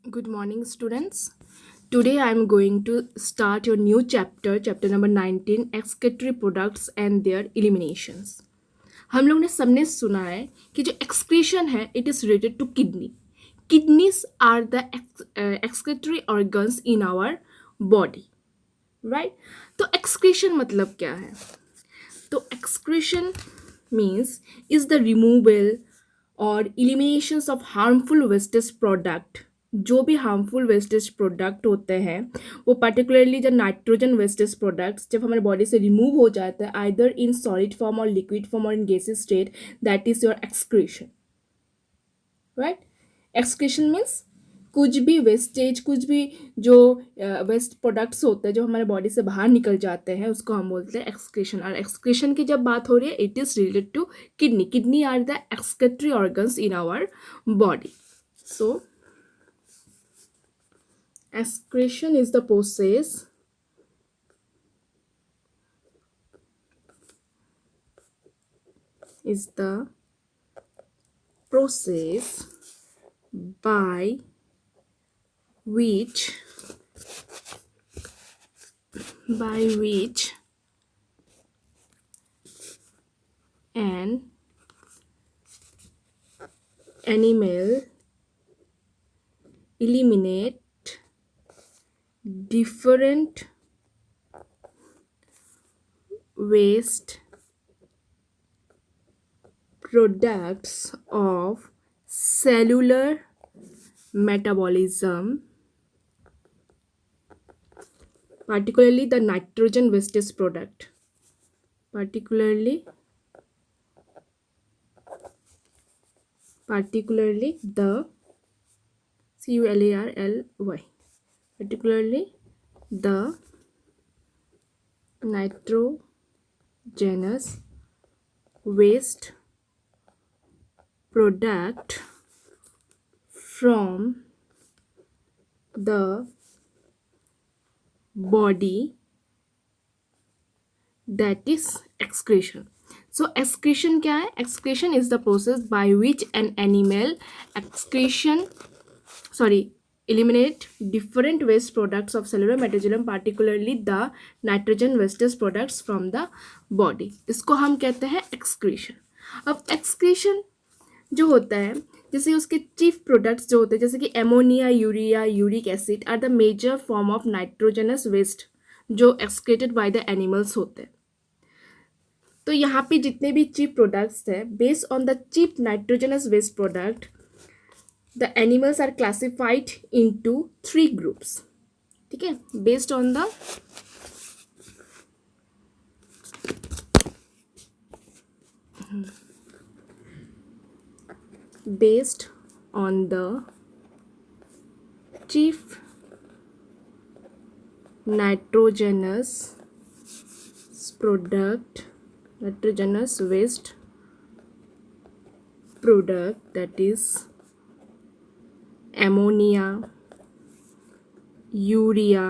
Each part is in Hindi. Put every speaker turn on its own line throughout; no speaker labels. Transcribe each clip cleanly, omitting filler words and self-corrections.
Good morning, students. Today I am going to start your new chapter, chapter number 19, excretory products and their eliminations. हम लोग ने सबने सुना है कि जो excretion है it is related to kidney. Kidneys are the excretory organs in our body, right? तो excretion मतलब क्या है? तो excretion means is the removal और eliminations of harmful wastage product. जो भी हार्मफुल वेस्टेज प्रोडक्ट होते हैं वो पर्टिकुलरली जो नाइट्रोजन वेस्टेज प्रोडक्ट्स जब हमारे बॉडी से रिमूव हो जाता है आइदर इन सॉलिड फॉर्म और लिक्विड फॉर्म और in gases state, that is your excretion, right? Excretion means कुछ भी वेस्टेज, कुछ भी जो वेस्ट प्रोडक्ट्स होते हैं जो हमारे बॉडी से बाहर निकल जाते हैं उसको हम बोलते हैं एक्सक्रीशन. और एक्सक्रीशन की जब बात हो रही है it is related to kidney. Kidney are the excretory organs in our body. So excretion is the process by which an animal eliminate different waste products of cellular metabolism, particularly the nitrogen wastage product, particularly the CULARLY, particularly the nitrogenous waste product from the body, that is excretion. So excretion क्या है? Excretion is the process by which an animal eliminate different waste products of cellular metabolism, particularly the nitrogen wastage products from the body. इसको हम कहते हैं excretion. अब excretion जो होता है जैसे उसके चीफ प्रोडक्ट्स जो होते हैं जैसे कि ammonia, urea, uric acid are the major form of nitrogenous waste जो एक्सक्रेटेड बाय द एनिमल्स होते हैं. तो यहाँ पे जितने भी चीप प्रोडक्ट्स हैं based on the cheap nitrogenous waste product the animals are classified into 3 groups. ठीक है, based on the chief nitrogenous waste product, that is ammonia, urea,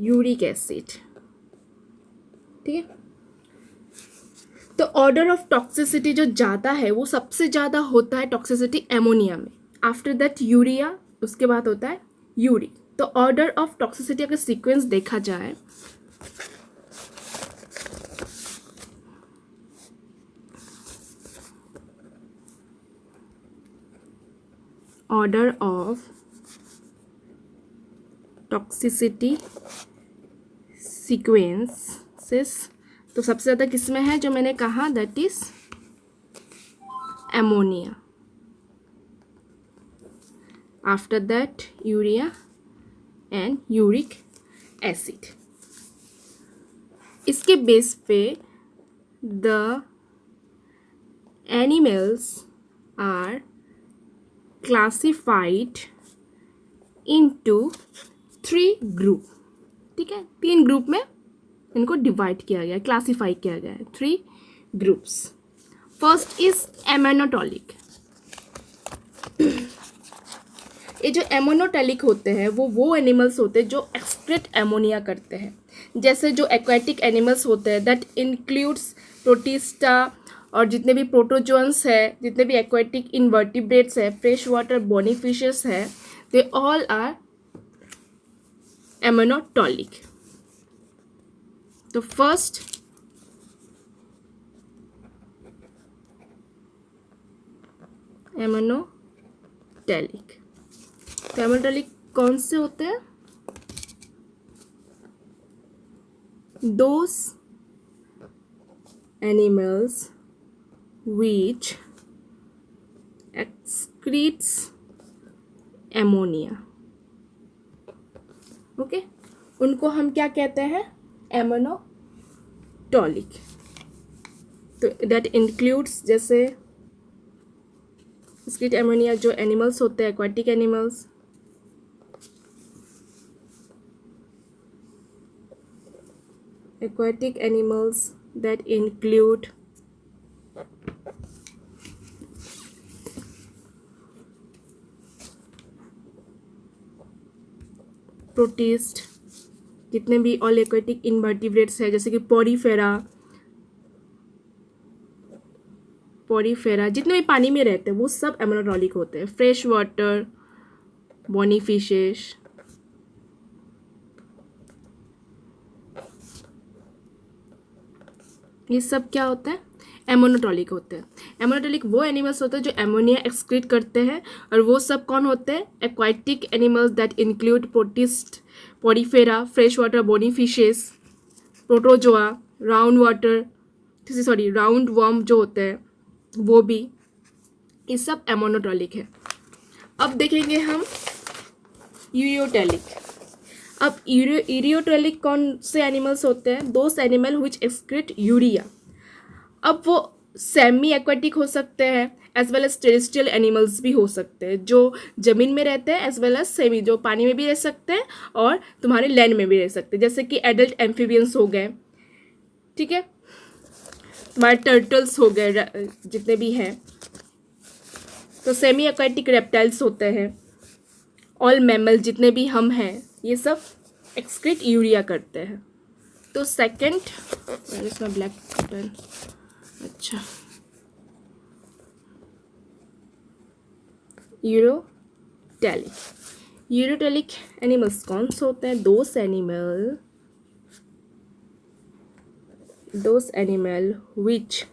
uric acid. ठीक है, तो ऑर्डर ऑफ टॉक्सिसिटी जो ज़्यादा है वो सबसे ज़्यादा होता है टॉक्सिसिटी एमोनिया में, आफ्टर दैट यूरिया, उसके बाद होता है यूरिक. तो ऑर्डर ऑफ टॉक्सिसिटी अगर सीक्वेंस देखा जाए ऑर्डर ऑफ टॉक्सिसिटी सीक्वेंसेस तो सबसे ज़्यादा किस में है जो मैंने कहा, that is ammonia, after that urea and uric acid. इसके बेस पे the animals are classified into 3 group. ठीक है, 3 ग्रुप में इनको डिवाइड किया गया, क्लासीफाई किया गया है 3 ग्रुप्स. First is एमोनोटॉलिक. ये जो एमोनोटॉलिक होते हैं वो एनिमल्स होते हैं जो एक्सक्रेट एमोनिया करते हैं. जैसे जो एक्वेटिक एनिमल्स होते हैं दैट इंक्लूड्स प्रोटिस्टा, और जितने भी प्रोटोजोन्स है, जितने भी एक्वाटिक इनवर्टिब्रेट्स है, फ्रेश वाटर बोनी फिशेस है, दे ऑल आर एमोनोटॉलिक. तो फर्स्ट एमोनोटैलिक. तो एमोनोटैलिक कौन से होते हैं? Those animals which excretes ammonia. Okay, उनको हम क्या कहते हैं? एमोनोटॉलिक. तो दैट इंक्लूड्स, जैसे एक्सक्रीट एमोनिया जो एनिमल्स होते हैं, aquatic animals, aquatic animals that include protist, जितने भी ऑल एक्वाटिक इनवर्टिब्रेट्स है, जैसे कि पोरीफेरा, जितने भी पानी में रहते हैं वो सब एमोनोटॉलिक होते हैं. फ्रेश वाटर बोनी फिशेस, ये सब क्या होते हैं? एमोनोटॉलिक होते हैं. एमोनोटॉलिक वो एनिमल्स होते हैं जो एमोनिया एक्सक्रीट करते हैं, और वो सब कौन होते हैं? Aquatic animals that include protist, porifera, fresh water bony fishes, protozoa, round worm जो होते हैं वो भी, ये सब एमोनोटॉलिक है. अब देखेंगे हम यूरियोटैलिक. अब यूरियोटैलिक कौन से एनिमल्स होते हैं? Those animal which excrete urea. अब वो सेमी एक्वाटिक हो सकते हैं, as well as terrestrial animals भी हो सकते हैं, जो ज़मीन में रहते हैं, एज वेल एज सेमी, जो पानी में भी रह सकते हैं और तुम्हारे लैंड में भी रह सकते हैं, जैसे कि एडल्ट एम्फीबियंस हो गए. ठीक है, तुम्हारे टर्टल्स हो गए, जितने भी हैं. तो सेमी एक्वाटिक रेप्टाइल्स होते हैं. ऑल मैमल, जितने भी हम हैं, ये सब एक्सक्रीट यूरिया करते हैं. तो सेकंड, इसमें ब्लैक पेन, अच्छा, यूरोटैलिक एनिमल्स कौन से होते हैं? Those animal which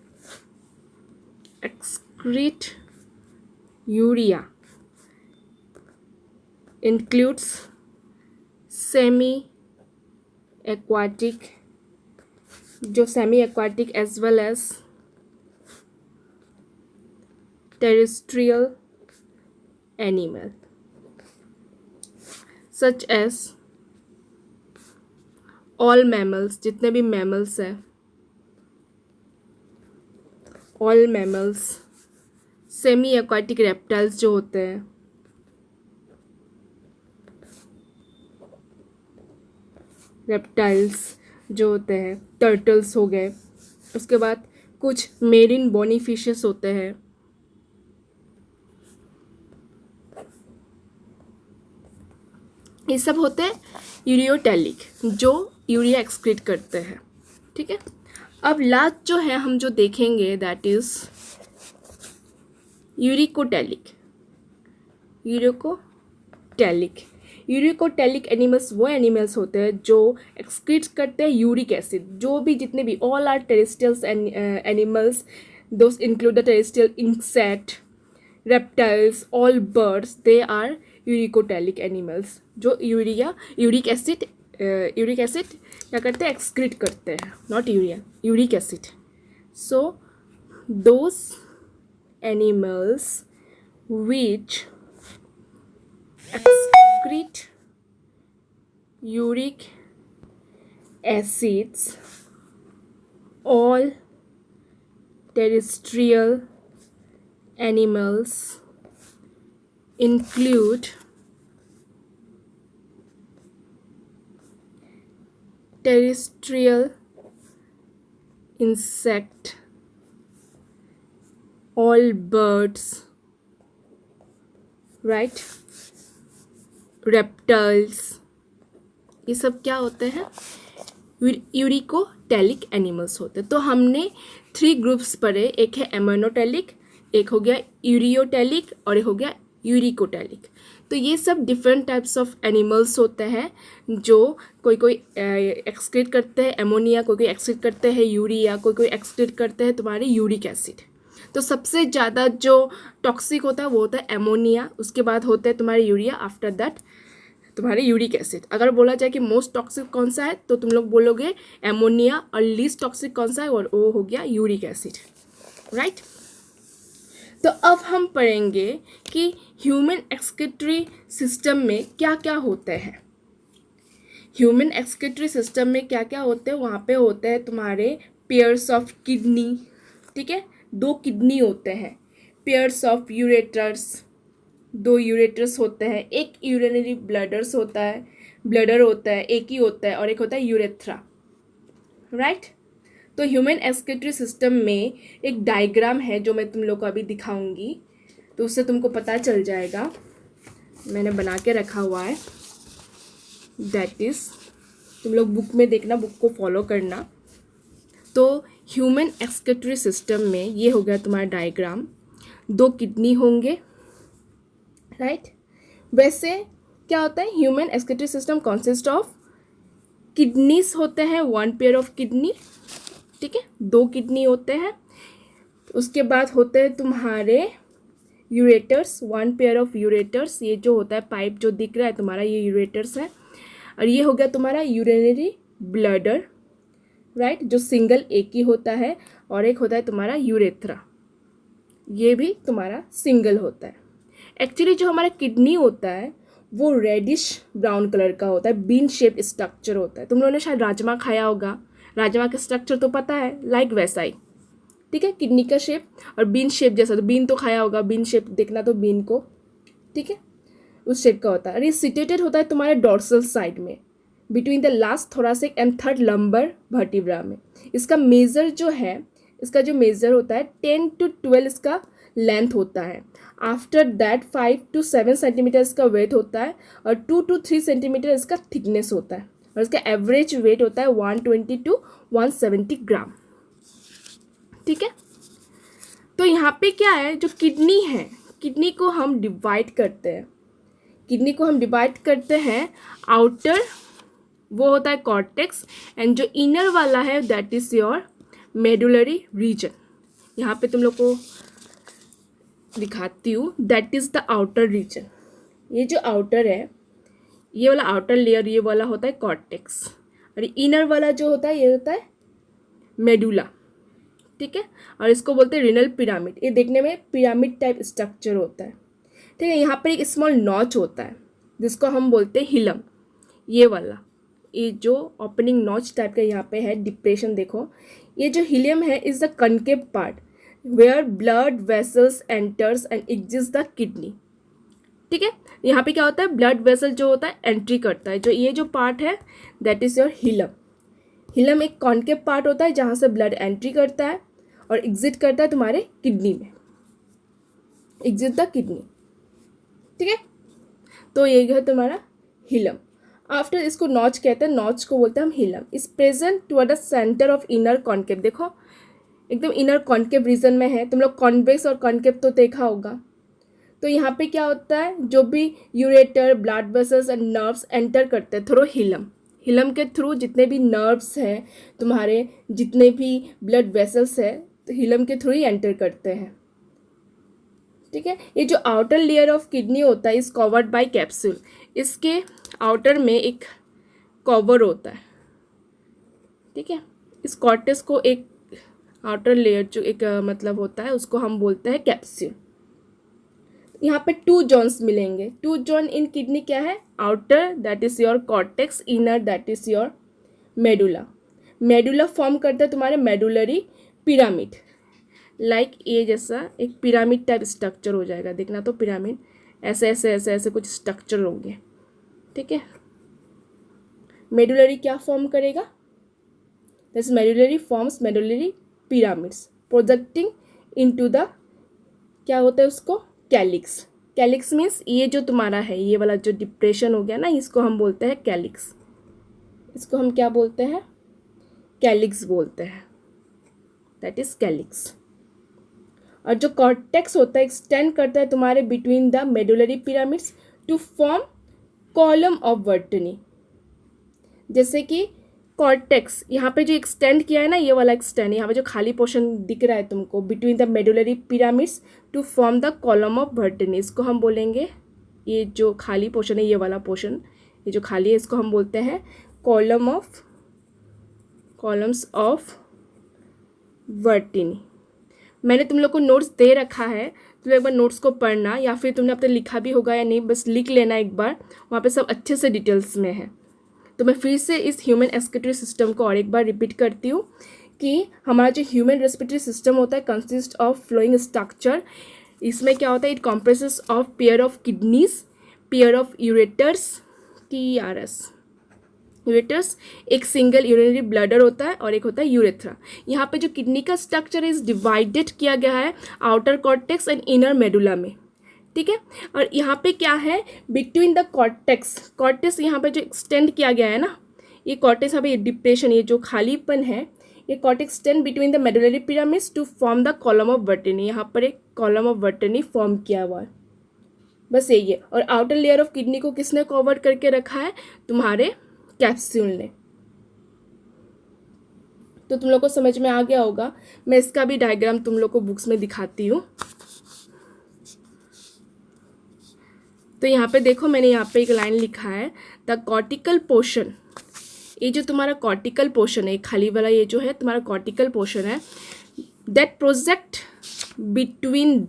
excrete urea includes semi-aquatic, जो semi-aquatic as well as terrestrial animal such as all mammals, जितने भी mammals हैं, all mammals, semi-aquatic reptiles जो होते हैं, रेप्टाइल्स जो होते हैं, टर्टल्स हो गए. उसके बाद कुछ मेरीन बोनी फिशेस होते हैं. ये सब होते हैं यूरियोटैलिक, जो यूरिया एक्सक्रीट करते हैं. ठीक है, अब लास्ट जो है हम जो देखेंगे दैट इज यूरिकोटैलिक एनिमल्स वो एनिमल्स होते हैं जो एक्सक्रीट करते हैं यूरिक एसिड. जो भी जितने भी all are terrestrials animals, those include the terrestrial insect, reptiles, all birds, they are uricotelic animals, जो यूरिक एसिड क्या करते हैं? एक्सक्रीट करते हैं, not urea, uric acid. So those animals which excrete uric acids, all terrestrial animals include terrestrial insect, all birds, right, reptiles. ये सब क्या होते हैं? यूरिकोटैलिक एनिमल्स होते हैं। तो हमने 3 ग्रुप्स पढ़े, एक है एमोनोटैलिक, एक हो गया यूरियोटैलिक और एक हो गया यूरिकोटैलिक। तो ये सब डिफरेंट टाइप्स ऑफ एनिमल्स होते हैं जो कोई एक्सक्रीट करते हैं एमोनिया, कोई एक्सक्रीट करते हैं यूरिया, कोई एक्सक्रीट करते हैं तुम्हारे यूरिक एसिड। तो सबसे ज़्यादा जो टॉक्सिक होता है वो होता है एमोनिया, उसके बाद होता है तुम्हारे यूरिया, आफ्टर दैट तुम्हारे यूरिक एसिड। अगर बोला जाए कि मोस्ट टॉक्सिक कौन सा है तो तुम लोग बोलोगे एमोनिया, और लीस्ट टॉक्सिक कौन सा है और वो हो गया यूरिक एसिड, राइट। तो अब हम पढ़ेंगे कि ह्यूमन एक्सक्रीटरी सिस्टम में क्या क्या होते हैं। ह्यूमन एक्सक्रीटरी सिस्टम में क्या क्या होते हैं, वहाँ पे होते हैं तुम्हारे पेयर्स ऑफ किडनी, ठीक है, 2 किडनी होते हैं। पेयर्स ऑफ यूरेटर्स, 2 यूरेटर्स होते हैं। एक यूरिनरी ब्लडर होता है, एक ही होता है, और एक होता है यूरेथ्रा, राइट। तो ह्यूमन एक्सक्रीटरी सिस्टम में एक डायग्राम है जो मैं तुम लोग को अभी दिखाऊंगी, तो उससे तुमको पता चल जाएगा। मैंने बना के रखा हुआ है, दैट इज़ तुम लोग बुक में देखना, बुक को फॉलो करना। तो ह्यूमन एक्सक्रीटरी सिस्टम में ये हो गया तुम्हारा डायग्राम, 2 किडनी होंगे, राइट। वैसे क्या होता है, human excretory system consist of kidneys होते हैं, 1 पेयर ऑफ किडनी, ठीक है, 2 किडनी होते हैं। उसके बाद होते हैं तुम्हारे यूरेटर्स, 1 पेयर ऑफ यूरेटर्स। ये जो होता है पाइप जो दिख रहा है तुम्हारा, ये यूरेटर्स है। और ये हो गया तुम्हारा यूरिनरी ब्लडर, राइट, जो सिंगल एक ही होता है। और एक होता है तुम्हारा यूरेथ्रा, ये भी तुम्हारा सिंगल होता है। एक्चुअली जो हमारा किडनी होता है वो रेडिश ब्राउन कलर का होता है, बीन शेप स्ट्रक्चर होता है। तुम लोगों ने शायद राजमा खाया होगा, राजमा का स्ट्रक्चर तो पता है, लाइक वैसा ही, ठीक है, किडनी का शेप और बीन शेप जैसा। तो बीन तो खाया होगा, बीन शेप देखना, तो बीन को, ठीक है, उस शेप का होता है। और ये सिचुएटेड होता है तुम्हारे डॉर्सल साइड में, between the last thoracic and third lumbar vertebra में। इसका मेजर जो है, इसका जो मेजर होता है 10 to 12 इसका लेंथ होता है। आफ्टर दैट 5 to 7 सेंटीमीटर इसका वेट होता है, और 2 to 3 सेंटीमीटर इसका थिकनेस होता है। और इसका एवरेज वेट होता है 120 to 170 ग्राम, ठीक है। तो यहाँ पे क्या है, जो किडनी है, किडनी को हम डिवाइड करते हैं, आउटर वो होता है कॉर्टेक्स, एंड जो इनर वाला है that is your medullary region. यहाँ पे तुम लोग को दिखाती हूँ, that is the outer region. ये जो आउटर है, ये वाला आउटर लेयर, ये वाला होता है कॉर्टेक्स, और इनर वाला जो होता है ये होता है मेडुला, ठीक है। और इसको बोलते हैं रिनल पिरामिड। ये देखने में पिरामिड टाइप स्ट्रक्चर होता है, ठीक है। यहाँ पर एक स्मॉल नॉच होता है जिसको हम बोलते हैं हिलम, ये वाला, ये जो ओपनिंग नॉच टाइप का यहाँ पे है, डिप्रेशन देखो। ये जो हिलियम है is the concave part where blood vessels enters and exits the kidney, ठीक है। यहाँ पे क्या होता है, ब्लड वेसल जो होता है एंट्री करता है, जो ये जो पार्ट है that is your hilum. Hilum एक कॉन्केव पार्ट होता है जहाँ से ब्लड एंट्री करता है और एग्जिट करता है तुम्हारे किडनी में, एग्जिट द किडनी, ठीक है। तो ये है तुम्हारा हिलम। आफ्टर इसको नॉच कहते हैं, नॉच को बोलते हैं हम hilum. Is present toward the centre of inner concave. देखो एकदम इनर कॉन्केव रीजन में है। तुम लोग कॉन्वेक्स और कॉन्केव तो देखा होगा। तो यहाँ पे क्या होता है, जो भी ureter, blood vessels and nerves enter करते हैं थ्रू हिलम। हिलम के थ्रू जितने भी नर्व्स हैं तुम्हारे, जितने भी ब्लड वेसल्स है, तो हिलम के थ्रू ही एंटर करते हैं, ठीक है। ये जो आउटर लेयर ऑफ किडनी होता है इज कवर्ड बाय कैप्सूल। इसके आउटर में एक कवर होता है, ठीक है। इस कॉर्टेक्स को एक आउटर लेयर जो एक मतलब होता है उसको हम बोलते हैं कैप्सूल। यहाँ पे 2 जोन्स मिलेंगे। 2 जोन इन किडनी क्या है, outer that is your cortex, inner that is your medulla. Medulla form करता है तुम्हारे मेडुलरी पिरामिड, लाइक ये जैसा एक पिरामिड टाइप स्ट्रक्चर हो जाएगा, देखना तो पिरामिड ऐसे ऐसे ऐसे ऐसे कुछ स्ट्रक्चर होंगे, ठीक है। मेडुलरी क्या फॉर्म करेगा, this medullary forms medullary pyramids projecting into the, क्या होता है उसको, कैलिक्स। कैलिक्स मीन्स ये जो तुम्हारा है, ये वाला जो डिप्रेशन हो गया ना, इसको हम बोलते हैं कैलिक्स। इसको हम क्या बोलते हैं, कैलिक्स बोलते हैं, दैट इज कैलिक्स। और जो कॉर्टेक्स होता है एक्सटेंड करता है तुम्हारे between the medullary pyramids to form column of Bertini. जैसे कि कॉर्टेक्स यहाँ पे जो एक्सटेंड किया है ना, ये वाला एक्सटेंड, यहाँ पे जो खाली पोर्शन दिख रहा है तुमको between the medullary pyramids to form the column of Bertini, इसको हम बोलेंगे, ये जो खाली पोर्शन है, ये वाला पोर्शन, ये जो खाली है, इसको हम बोलते हैं कॉलम्स ऑफ वर्टिनी। मैंने तुम लोग को नोट्स दे रखा है, तुम लोग एक बार नोट्स को पढ़ना, या फिर तुमने अब तक लिखा भी होगा या नहीं, बस लिख लेना एक बार, वहाँ पे सब अच्छे से डिटेल्स में है। तो मैं फिर से इस ह्यूमन एक्सक्रीटरी सिस्टम को और एक बार रिपीट करती हूँ कि हमारा जो ह्यूमन रेस्पिरेटरी सिस्टम होता है कंसिस्ट ऑफ फ्लोइंग स्ट्रक्चर। इसमें क्या होता है, it compresses of pair of kidneys, pair of ureters, TRS ureters, एक सिंगल यूरिनरी ब्लडर होता है और एक होता है यूरेथ्रा। यहाँ पे जो किडनी का स्ट्रक्चर इज डिवाइडेड किया गया है outer cortex and inner medulla में, ठीक है। और यहाँ पे क्या है, बिटवीन द कॉर्टेक्स यहाँ पे जो एक्सटेंड किया गया है ना, ये कॉर्टेक्स, यहाँ पे डिप्रेशन, ये जो खालीपन है, ये cortex extend between the medullary pyramids to form the column of Bertini. यहाँ पर एक कॉलम ऑफ वर्टनी फॉर्म किया हुआ है, बस यही है। और आउटर लेयर ऑफ किडनी को किसने कवर करके रखा है, तुम्हारे कैप्सूल ने। तो तुम लोग को समझ में आ गया होगा। मैं इसका भी डायग्राम तुम लोग को बुक्स में दिखाती हूँ। तो यहाँ पे देखो, मैंने यहाँ पे एक लाइन लिखा है, द कॉर्टिकल पोर्शन, ये जो तुम्हारा कॉर्टिकल पोर्शन है, खाली वाला ये जो है तुम्हारा कॉर्टिकल पोर्शन है, that project between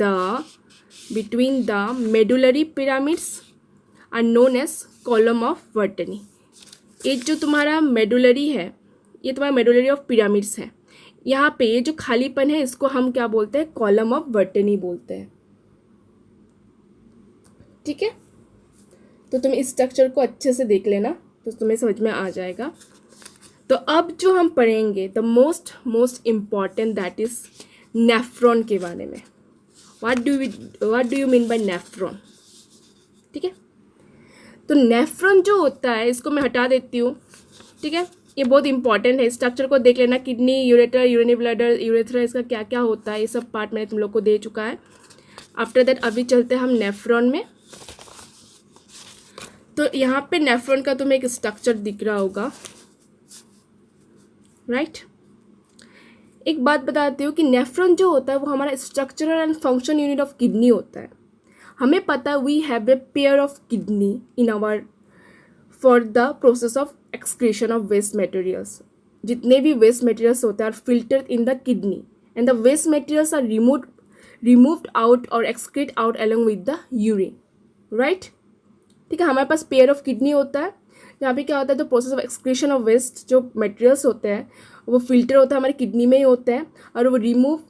the medullary pyramids are known as column of Bertini. ये जो तुम्हारा मेडुलरी है, ये तुम्हारा मेडुलरी ऑफ पिरामिड्स है, यहाँ पे ये जो खालीपन है इसको हम क्या बोलते हैं, कॉलम ऑफ वर्टनी बोलते हैं, ठीक है। तो तुम इस स्ट्रक्चर को अच्छे से देख लेना तो तुम्हें समझ में आ जाएगा। तो अब जो हम पढ़ेंगे the most important, that is nephron के बारे में। What do you mean by nephron, ठीक है। तो नेफ्रॉन जो होता है, इसको मैं हटा देती हूँ, ठीक है। ये बहुत इंपॉर्टेंट है, स्ट्रक्चर को देख लेना, kidney, ureter, urinary bladder, urethra, इसका क्या क्या होता है, ये सब पार्ट मैंने तुम लोग को दे चुका है। आफ्टर दैट अभी चलते हैं हम नेफ्रॉन में। तो यहाँ पे नेफ्रॉन का तुम्हें एक स्ट्रक्चर दिख रहा होगा, राइट। एक बात बताती हूँ कि नेफ्रॉन जो होता है वो हमारा structural and function unit of kidney होता है। हमें पता है we have a pair of kidney in our for the process of excretion of waste materials. जितने भी वेस्ट मटेरियल्स होते हैं are filtered in the kidney and the waste materials are removed out और excrete out along with the urine, right, ठीक है। हमारे पास पेयर ऑफ किडनी होता है, यहाँ पे क्या होता है, तो process of excretion of waste जो मटेरियल्स होते हैं वो फिल्टर होता है हमारे किडनी में ही होते हैं, और वो रिमूव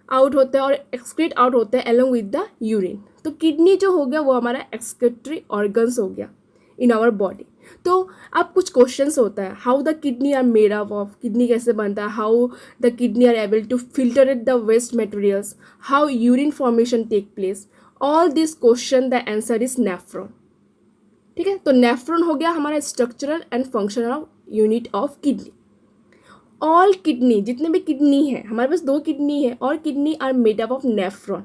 आउट होता है और एक्सक्रीट आउट होता है अलॉन्ग विद द यूरिन। तो किडनी जो हो गया वो हमारा एक्सक्रीटरी ऑर्गन्स हो गया इन आवर बॉडी। तो अब कुछ क्वेश्चंस होता है, how the kidney are made up of, kidney कैसे बनता है, how the kidney are able to filter the waste materials, how urine formation take place, all this question the answer is nephron, ठीक है। तो नेफ्रॉन हो गया हमारा structural and functional unit of kidney. All kidney, जितने भी किडनी है, हमारे पास 2 किडनी है, और kidney are made up of nephron.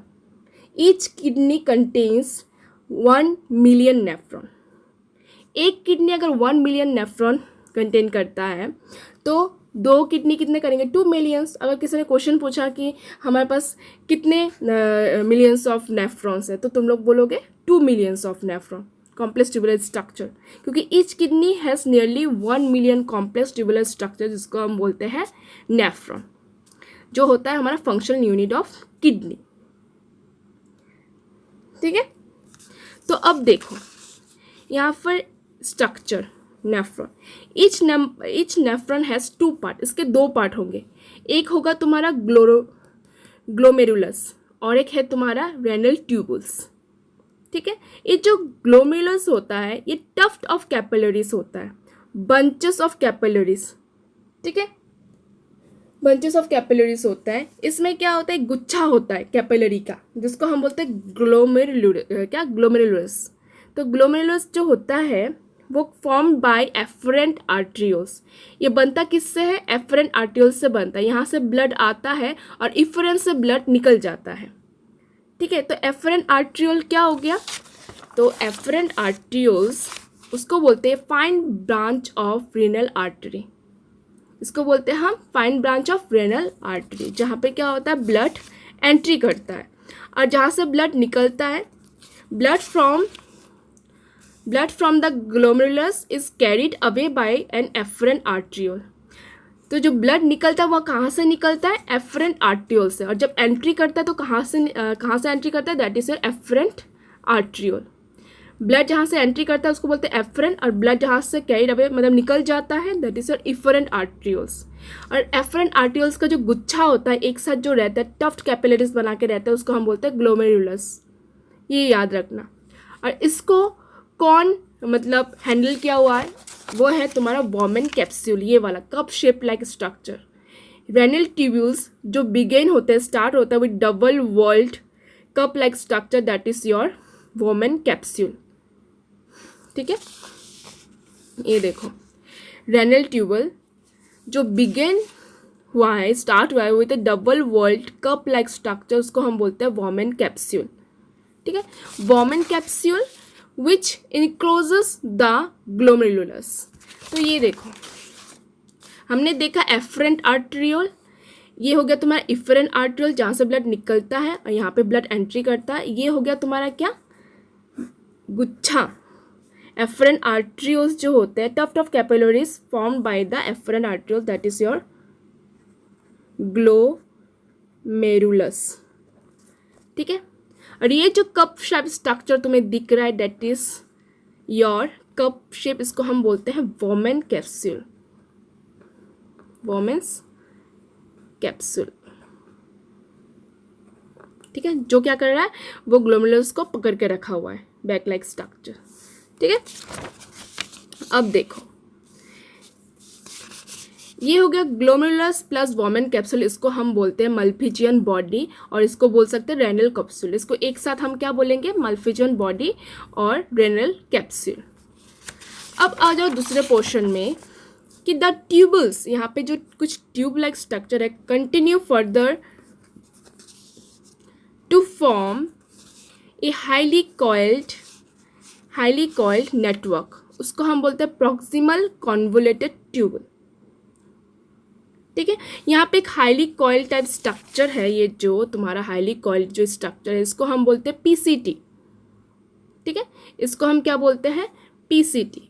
Each kidney contains 1 million nephron. एक किडनी अगर 1 मिलियन नेफ्रॉन कंटेन करता है तो 2 किडनी कितने करेंगे, 2 मिलियंस। अगर किसी ने क्वेश्चन पूछा कि हमारे पास कितने मिलियंस ऑफ नेफ्रॉन्स है, तो तुम लोग बोलोगे 2 millions of nephron, complex tubular structure, क्योंकि each kidney has nearly 1 million complex tubular structure, जिसको हम बोलते हैं नेफ्रॉन, जो होता है हमारा फंक्शनल यूनिट ऑफ किडनी, ठीक है। तो अब देखो यहाँ पर structure nephron, each nephron has 2 part, इसके 2 पार्ट होंगे। एक होगा तुम्हारा ग्लोमेरुलस और एक है तुम्हारा रेनल ट्यूबुल्स, ठीक है। ये जो ग्लोमेरुलस होता है ये टफ्ट ऑफ कैपिलरीज होता है, बंचेस ऑफ कैपिलरीज, ठीक है, बंचेस ऑफ कैपिलरीज होता है। इसमें क्या होता है, गुच्छा होता है कैपिलरी का, जिसको हम बोलते हैं ग्लोमेरुलस। तो ग्लोमेरुलस जो होता है वो फॉर्म्ड बाय एफरेंट आर्ट्रियोल्स। ये बनता किससे है? एफरेंट आर्ट्रियोल्स से बनता है। यहाँ से ब्लड आता है और इफरेंट से ब्लड निकल जाता है। ठीक है, तो एफरेंट आर्ट्रियोल क्या हो गया? तो एफरेंट आर्ट्रियोल्स उसको बोलते हैं fine branch of renal artery. इसको बोलते हैं हम fine branch of renal artery, जहाँ पे क्या होता है? ब्लड एंट्री करता है और जहाँ से ब्लड निकलता है, blood from the glomerulus is carried away by an efferent arteriole. तो जो ब्लड निकलता है वह कहाँ से निकलता है? एफरेंट आर्ट्रियोल से। और जब एंट्री करता है तो कहाँ से एंट्री करता है? That is your efferent arteriole. Blood जहाँ से एंट्री करता है उसको बोलते हैं एफरेंट, और ब्लड जहाँ से कैरिड अवे मतलब निकल जाता है that is your efferent arterioles. और एफरेंट आर्ट्रियोल्स का जो गुच्छा होता है एक साथ जो रहता है, टफ्ट कैपिलरीज बना के रहता है, उसको हम बोलते हैं ग्लोमेरुलस। ये याद रखना। और इसको कौन मतलब हैंडल किया हुआ है? वो है तुम्हारा वॉमेन कैप्सूल, ये वाला cup shape like structure. Renal tubules जो बिगेन होते हैं, स्टार्ट होता है with double walled cup like structure, that is your Bowman capsule. ठीक है, ये देखो रेनल ट्यूबल जो बिगेन हुआ है, स्टार्ट हुआ है with a double walled cup like structure, उसको हम बोलते हैं वॉमेन कैप्सूल। ठीक है, Bowman capsule which encloses the glomerulus. तो ये देखो हमने देखा एफरेंट आर्ट्रियोल, ये हो गया तुम्हारा इफरेंट आर्ट्रियोल जहाँ से ब्लड निकलता है और यहाँ पे ब्लड एंट्री करता है। ये हो गया तुम्हारा क्या? गुच्छा। एफरेंट आर्ट्रियोल्स जो होते हैं, tuft of capillaries formed by the efferent arteriole, that is your glomerulus. ठीक है, और ये जो कप शेप स्ट्रक्चर तुम्हें दिख रहा है that is your cup shape, इसको हम बोलते हैं वॉमेन कैप्सूल। वॉमेन्स कैप्सूल। ठीक है, जो क्या कर रहा है? वो ग्लोमेरुलस को पकड़ के रखा हुआ है, बैक लाइक स्ट्रक्चर। ठीक है, अब देखो ये हो गया ग्लोमेरुलस प्लस वॉमेन कैप्सूल, इसको हम बोलते हैं मल्फिजियन बॉडी, और इसको बोल सकते हैं रेनल कैप्सूल। इसको एक साथ हम क्या बोलेंगे? मल्फिजियन बॉडी और रेनल कैप्सूल। अब आ जाओ दूसरे पोर्शन में कि द ट्यूबल्स, यहाँ पे जो कुछ ट्यूब लाइक स्ट्रक्चर है, continue further to form a highly coiled network, उसको हम बोलते हैं प्रॉक्सिमल कॉन्वोलेटेड ट्यूबल। ठीक है, यहाँ पे एक हाईली कॉइल टाइप स्ट्रक्चर है, ये जो तुम्हारा हाईली कॉइल जो स्ट्रक्चर है इसको हम बोलते हैं पीसीटी। ठीक है, इसको हम क्या बोलते हैं? PCT.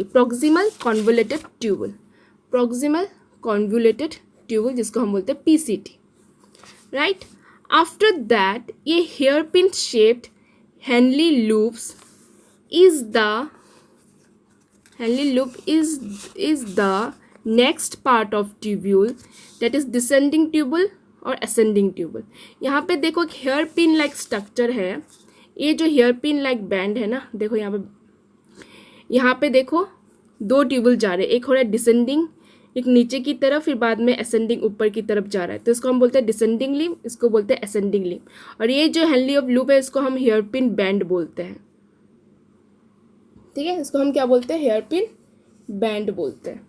Proximal convoluted tubule, proximal convoluted tubule जिसको हम बोलते हैं पीसीटी। राइट, आफ्टर दैट ये hair pin shaped Henle loops is the next part of tubule, that is descending tubule और ascending tubule। यहाँ पे देखो एक हेयर पिन लाइक स्ट्रक्चर है, ये जो हेयर पिन लाइक बैंड है ना, देखो यहाँ पे देखो दो ट्यूबल जा रहे हैं, एक हो रहा है डिसेंडिंग, एक नीचे की तरफ, फिर बाद में असेंडिंग ऊपर की तरफ जा रहा है, तो इसको हम बोलते हैं डिसेंडिंग लिम्ब, इसको बोलते हैं असेंडिंग लिम्ब। और ये जो हेनली ऑफ लूप है इसको हम हेयर पिन बैंड बोलते हैं। ठीक है, इसको हम क्या बोलते हैं? हेयर पिन बैंड बोलते हैं।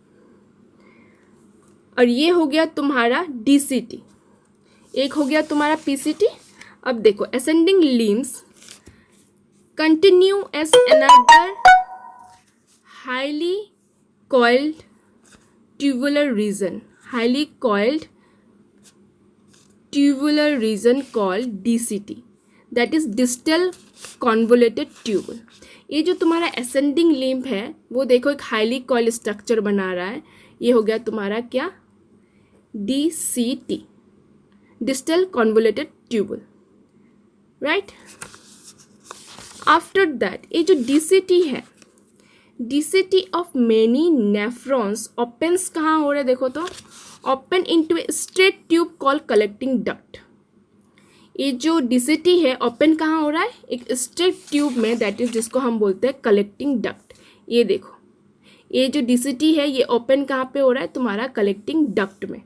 और ये हो गया तुम्हारा डीसीटी, एक हो गया तुम्हारा पीसीटी। अब देखो ascending limbs continue as another highly coiled tubular region, highly coiled tubular region called DCT, that is distal convoluted tubule. ये जो तुम्हारा असेंडिंग लिम्ब है वो देखो एक हाईली कॉइल स्ट्रक्चर बना रहा है, ये हो गया तुम्हारा क्या? DCT, distal convoluted tubule. Right, after that ये जो DCT है, DCT of many nephrons opens कहाँ हो रहा है? देखो तो open into a straight tube called collecting duct. ये जो DCT है ओपन कहाँ हो रहा है? एक स्ट्रेट ट्यूब में, दैट इज जिसको हम बोलते हैं कलेक्टिंग डक्ट। ये देखो ये जो DCT है ये ओपन कहाँ पे हो रहा है? तुम्हारा कलेक्टिंग डक्ट में।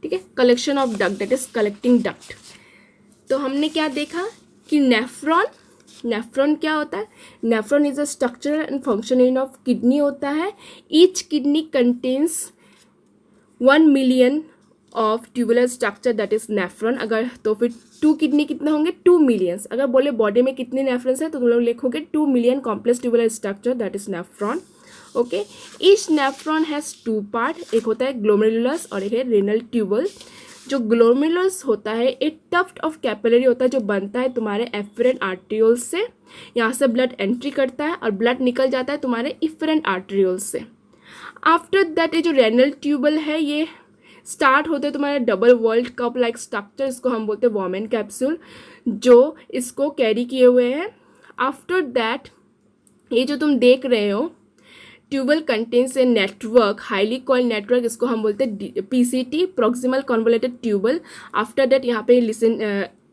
ठीक है, collection of duct, that is collecting duct. तो हमने क्या देखा कि नेफ्रॉन नेफ्रॉन क्या होता है? Nephron is a structure and function unit of kidney होता है. Each kidney contains 1 million of tubular structure that is nephron. अगर तो फिर 2 किडनी कितने होंगे? 2 मिलियंस. अगर बोले बॉडी में कितने नेफ्रॉन्स है तो तुम लोग लिखोगे 2 million complex tubular structure that is nephron. Okay. Each nephron has 2 part. एक होता है ग्लोमेरुलस और एक है रेनल ट्यूबल. जो ग्लोमेरुलस होता है एक टफ्ट ऑफ कैपिलरी होता है जो बनता है तुम्हारे एफरेंट आर्ट्रियोल्स से. यहाँ से ब्लड एंट्री करता है और ब्लड निकल जाता है तुम्हारे इफरेंट आर्ट्रियोल्स से. आफ्टर दैट ये जो रेनल ट्यूबल है ये स्टार्ट होते हैं तुम्हारे double world cup like structure. इसको हम बोलते हैं वॉमेन कैप्सूल जो इसको कैरी किए हुए हैं. आफ्टर दैट ये जो तुम देख रहे हो tubule contains a network, highly coiled network. इसको हम बोलते हैं PCT, proximal convoluted tubule. After that यहाँ पे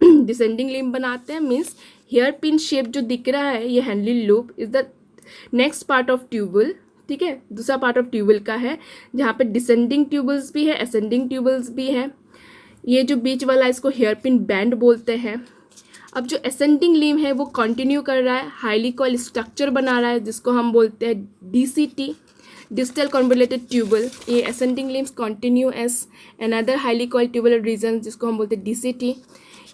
डिसेंडिंग लिम्ब बनाते हैं. मीन्स हेयर पिन शेप जो दिख रहा है ये Henle loop is the next part of tubule. ठीक है, दूसरा पार्ट ऑफ ट्यूबल का है जहाँ पे डिसेंडिंग ट्यूबल्स भी है, असेंडिंग ट्यूबल्स भी है. ये जो बीच वाला इसको हेयर पिन बैंड बोलते हैं. अब जो असेंडिंग लिम्ब है वो कंटिन्यू कर रहा है, हाईली कॉइल स्ट्रक्चर बना रहा है जिसको हम बोलते हैं डीसीटी, डिस्टल कन्वोल्यूटेड ट्यूबल. ये ascending limbs continue as another highly coil tubular region जिसको हम बोलते हैं डीसीटी.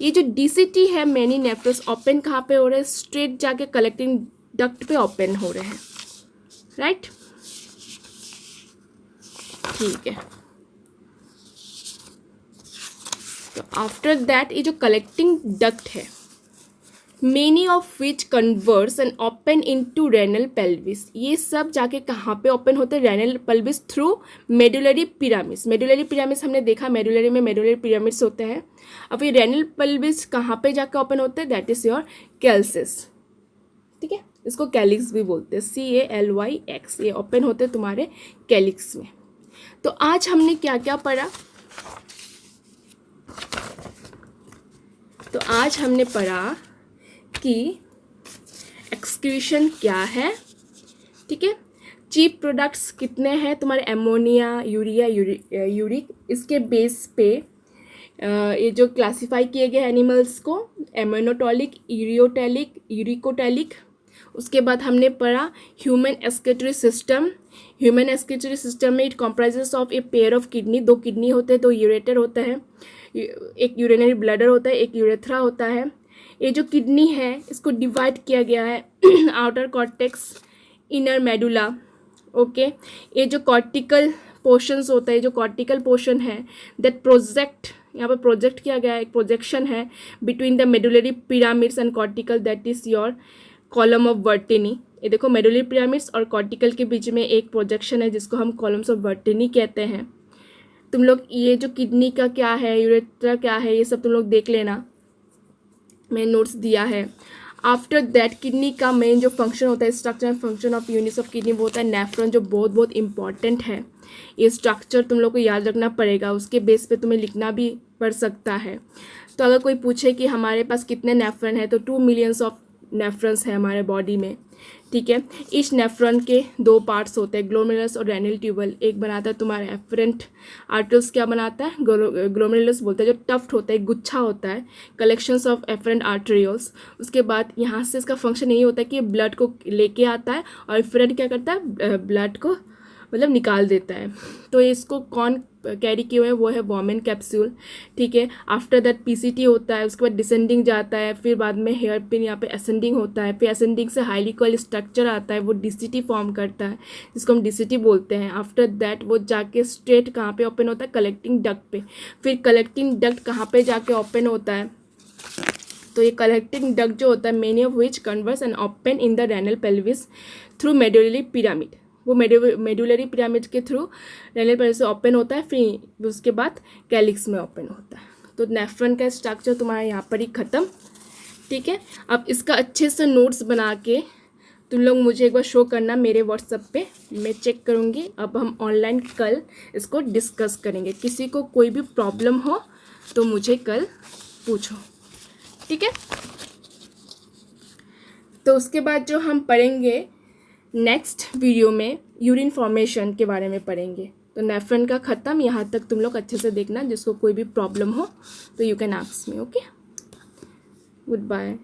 ये जो डीसीटी है मेनी नेफ्रॉन्स ओपन कहाँ पे हो रहे हैं? स्ट्रेट जाके कलेक्टिंग डक्ट पे ओपन हो रहे हैं. राइट, ठीक है. तो आफ्टर दैट ये जो कलेक्टिंग डक्ट है many of which converse and open into renal pelvis. ये सब जाके कहाँ पे ओपन होते हैं? Renal pelvis through medullary pyramids. Medullary pyramids हमने देखा मेडुलरी में मेडुलरी पिरामिड्स होते हैं. अब ये रेनल पेल्विस कहाँ पे जाके ओपन होते हैं? That is your calyces. ठीक है, इसको कैलिक्स भी बोलते हैं, CALYX. ये ओपन होते हैं तुम्हारे कैलिक्स में. तो आज हमने क्या क्या पढ़ा? तो आज हमने पढ़ा कि एक्सक्रीशन क्या है. ठीक है, चीप प्रोडक्ट्स कितने हैं तुम्हारे? Ammonia, urea, uric. इसके बेस पे ये जो क्लासिफाई किए गए एनिमल्स को एमोनोटॉलिक, यूरियोटैलिक, यूरिकोटैलिक. उसके बाद हमने पढ़ा human excretory system. Human excretory system में it comprises of a pair of kidney. 2 kidney होते हैं, 2 यूरेटर होता है, एक यूरिनरी ब्लैडर होता है, एक यूरेथ्रा होता है. ये जो किडनी है इसको डिवाइड किया गया है outer cortex, inner medulla. Okay, ये जो कॉर्टिकल पोर्शंस होता है, जो कॉर्टिकल पोर्शन है दैट प्रोजेक्ट, यहाँ पर प्रोजेक्ट किया गया है, एक प्रोजेक्शन है between the medullary pyramids and cortical that is your column of Bertini. ये देखो मेडुलरी पिरामिड्स और कॉर्टिकल के बीच में एक प्रोजेक्शन है जिसको हम कॉलम्स ऑफ वर्टिनी कहते हैं. तुम लोग ये जो किडनी का क्या है, यूरेथ्रा क्या है, ये सब तुम लोग देख लेना, मैं नोट्स दिया है. आफ्टर दैट किडनी का मेन जो फंक्शन होता है, structure and function of units of kidney, वो होता है नेफ्रॉन, जो बहुत बहुत इंपॉर्टेंट है. ये स्ट्रक्चर तुम लोग को याद रखना पड़ेगा, उसके बेस पे तुम्हें लिखना भी पड़ सकता है. तो अगर कोई पूछे कि हमारे पास कितने नेफ्रॉन है तो 2 मिलियंस ऑफ नेफ्रॉन्स है हमारे बॉडी में. ठीक है, इस नेफ्रॉन के 2 पार्ट्स होते हैं, ग्लोमेरुलस और रेनल ट्यूबल. एक बनाता है तुम्हारे एफरेंट आर्टरीज. क्या बनाता है? ग्लोमेरुलस बोलते हैं, जो टफ्ट होता है, गुच्छा होता है, कलेक्शंस ऑफ एफरेंट आर्टरियोल्स. उसके बाद यहाँ से इसका फंक्शन यही होता है कि ब्लड को लेके आता है और एफरेंट क्या करता है? ब्लड को मतलब निकाल देता है. तो इसको कौन कैरी किए हुए हैं? वो है वॉमेन कैप्सूल. ठीक है, आफ्टर दैट पीसीटी होता है, उसके बाद डिसेंडिंग जाता है, फिर बाद में हेयर पिन यहाँ पे असेंडिंग होता है, फिर असेंडिंग से हाईली कॉइल स्ट्रक्चर आता है, वो डीसीटी फॉर्म करता है जिसको हम डीसीटी बोलते हैं. आफ्टर दैट वो जाके स्ट्रेट कहाँ पे ओपन होता है? कलेक्टिंग डक्ट पे. फिर कलेक्टिंग डक्ट कहाँ पे जाके ओपन होता है? तो ये कलेक्टिंग डक्ट जो होता है many of which converse and open in the renal pelvis through medullary pyramid. वो मेडुलरी पिरामिड के थ्रू रेनल पेल्विस से ओपन होता है, फिर उसके बाद कैलिक्स में ओपन होता है. तो नेफ्रॉन का स्ट्रक्चर तुम्हारा यहाँ पर ही ख़त्म. ठीक है, अब इसका अच्छे से नोट्स बना के तुम लोग मुझे एक बार शो करना मेरे व्हाट्सएप पे, मैं चेक करूँगी. अब हम ऑनलाइन कल इसको डिस्कस करेंगे. किसी को कोई भी प्रॉब्लम हो तो मुझे कल पूछो. ठीक है, तो उसके बाद जो हम पढ़ेंगे नेक्स्ट वीडियो में यूरिन फॉर्मेशन के बारे में पढ़ेंगे. तो नेफ्रॉन का ख़त्म. यहाँ तक तुम लोग अच्छे से देखना, जिसको कोई भी प्रॉब्लम हो तो you can ask me. Okay, good bye.